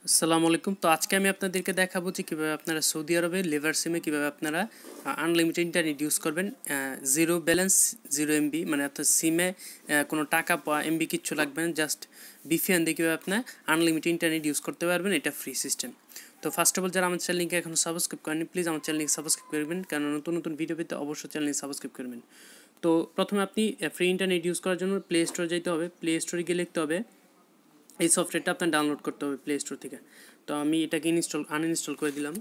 আসসালামু আলাইকুম। তো আজকে আমি আপনাদেরকে দেখাবো যে কীভাবে আপনারা সৌদি আরবে লেবার সিমে কীভাবে আপনারা আনলিমিটেড ইন্টারনেট ইউজ করবেন, জিরো ব্যালেন্স 0 MB, মানে অর্থাৎ সিমে কোনো টাকা এমবি কিচ্ছু লাগবে না, জাস্ট বিপিএন দিয়ে কীভাবে আপনার আনলিমিটেড ইন্টারনেট ইউজ করতে পারবেন, এটা ফ্রি সিস্টেম। তো ফার্স্ট অফ অল যারা আমার চ্যানেলকে এখন সাবস্ক্রাইব করেনি, প্লিজ আমার চ্যানেলকে সাবস্ক্রাইব করবেন, কারণ নতুন নতুন ভিডিও পেতে অবশ্যই চ্যানেলকে সাবস্ক্রাইব করবেন। তো প্রথমে আপনি ফ্রি ইন্টারনেট ইউজ করার জন্য প্লে স্টোরে যেতে হবে। প্লে স্টোরে গিয়ে লিখতে হবে, এই সফটওয়্যারটা আপনার ডাউনলোড করতে হবে প্লে স্টোর থেকে। তো আমি এটাকে আনইনস্টল করে দিলাম।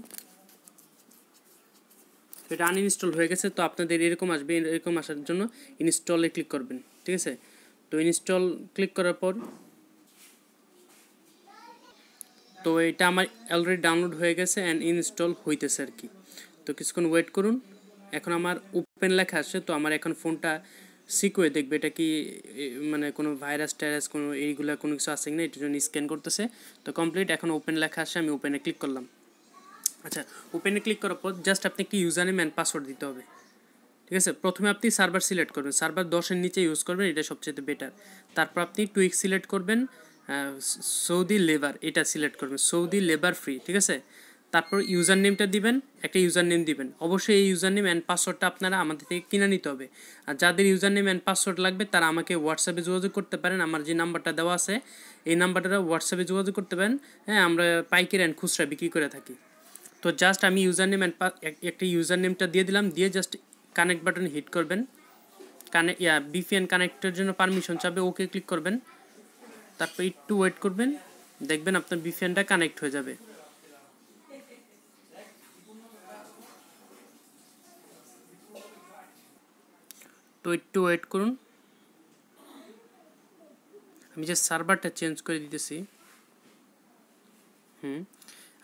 এটা আনইনস্টল হয়ে গেছে। তো আপনাদের এরকম আসবে, এরকম আসার জন্য ইনস্টলে ক্লিক করবেন, ঠিক আছে। তো ইনস্টল ক্লিক করার পর তো এটা আমার অলরেডি ডাউনলোড হয়ে গেছে অ্যান্ড ইনস্টল হইতেছে আর কি। তো কিছুক্ষণ ওয়েট করুন। এখন আমার ওপেন লেখা আসছে। তো আমার এখন ফোনটা সিকিউর দেখবে এটা কি মানে কোনো ভাইরাস টাইরাস কোনো এইগুলো কোনো কিছু আছে কিনা, এটার জন্য স্ক্যান করতেছে। তো কমপ্লিট, এখন ওপেন লেখা আসে, আমি ওপেনে ক্লিক করলাম। আচ্ছা, ওপেনে ক্লিক করার পর জাস্ট আপনি একটি ইউজার নেম অ্যান্ড পাসওয়ার্ড দিতে হবে, ঠিক আছে। প্রথমে আপনি সার্ভার সিলেক্ট করবেন, সার্ভার 10-এর নিচে ইউজ করবেন, এটা সবচেয়ে বেটার। তারপর আপনি টুইক সিলেক্ট করবেন, সৌদি লেবার এটা সিলেক্ট করবেন, সৌদি লেবার ফ্রি, ঠিক আছে। তারপর ইউজার নেমটা দিবেন, একটা ইউজার নেম দিবেন। অবশ্যই এই ইউজার নেম অ্যান্ড পাসওয়ার্ডটা আপনারা আমাদের থেকে কিনে নিতে হবে। আর যাদের ইউজার নেম অ্যান্ড পাসওয়ার্ড লাগবে তারা আমাকে হোয়াটসঅ্যাপে যোগাযোগ করতে পারেন। আমার যে নাম্বারটা দেওয়া আছে এই নাম্বারটা হোয়াটসঅ্যাপে যোগাযোগ করতে পারেন। হ্যাঁ, আমরা পাইকারি অ্যান্ড খুচরা বিক্রি করে থাকি। তো জাস্ট আমি ইউজার নেম অ্যান্ড একটা ইউজার নেমটা দিয়ে দিলাম, দিয়ে জাস্ট কানেক্ট বাটন হিট করবেন। বিপিএন কানেক্টের জন্য পারমিশন চাবে, ওকে ক্লিক করবেন। তারপর একটু ওয়েট করবেন, দেখবেন আপনার বিপিএনটা কানেক্ট হয়ে যাবে। তো একটু ওয়েট করুন, আমি যে সার্ভারটা চেঞ্জ করে দিতেছি।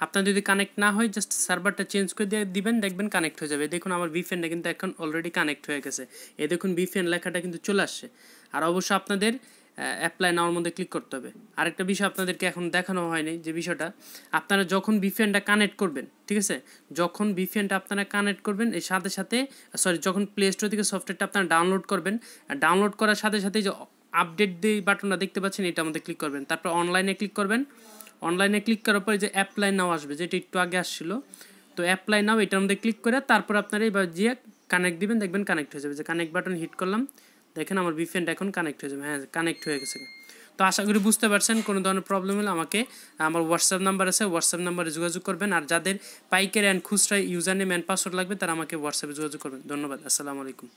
আপনার যদি কানেক্ট না হয় জাস্ট সার্ভারটা চেঞ্জ করে দিয়ে দিবেন, দেখবেন কানেক্ট হয়ে যাবে। দেখুন আমার বিপিএনটা কিন্তু এখন অলরেডি কানেক্ট হয়ে গেছে। এই দেখুন বিপিএন লেখাটা কিন্তু চলে আসছে। আর অবশ্যই আপনাদের অ্যাপ্লাই নাওয়ার মধ্যে ক্লিক করতে হবে। আরেকটা বিষয় আপনাদেরকে এখন দেখানো হয়নি, যে বিষয়টা আপনারা যখন বিপিএনটা কানেক্ট করবেন, ঠিক আছে, যখন বিপিএনটা আপনারা কানেক্ট করবেন এর সাথে সাথে যখন প্লে স্টোর থেকে সফটওয়্যারটা আপনারা ডাউনলোড করবেন, ডাউনলোড করার সাথে সাথে যে আপডেট দিয়ে বাটনটা দেখতে পাচ্ছেন এটার মধ্যে ক্লিক করবেন। তারপর অনলাইনে ক্লিক করবেন। অনলাইনে ক্লিক করার পরে যে অ্যাপ্লাই নাও আসবে, যেটা একটু আগে আসছিল, তো অ্যাপ্লাই নাও এটার মধ্যে ক্লিক করে তারপর আপনারা এবার গিয়ে কানেক্ট দিবেন, দেখবেন কানেক্ট হয়ে যাবে। যে কানেক্ট বাটন হিট করলাম, দেখেন আমার বিপিএনটা এখন কানেক্ট হয়ে যাবে। হ্যাঁ, কানেক্ট হয়ে গেছে। তো আশা করি বুঝতে পারছেন। কোনো ধরনের প্রবলেম হলে আমাকে আমার হোয়াটসঅ্যাপ নাম্বার আছে, হোয়াটসঅ্যাপ নাম্বারে যোগাযোগ করবেন। আর যাদের পাইকারি অ্যান্ড খুচরা ইউজার নেম অ্যান্ড পাসওয়ার্ড লাগবে তারা আমাকে হোয়াটসঅ্যাপে যোগাযোগ করবেন। ধন্যবাদ। আসসালামু আলাইকুম।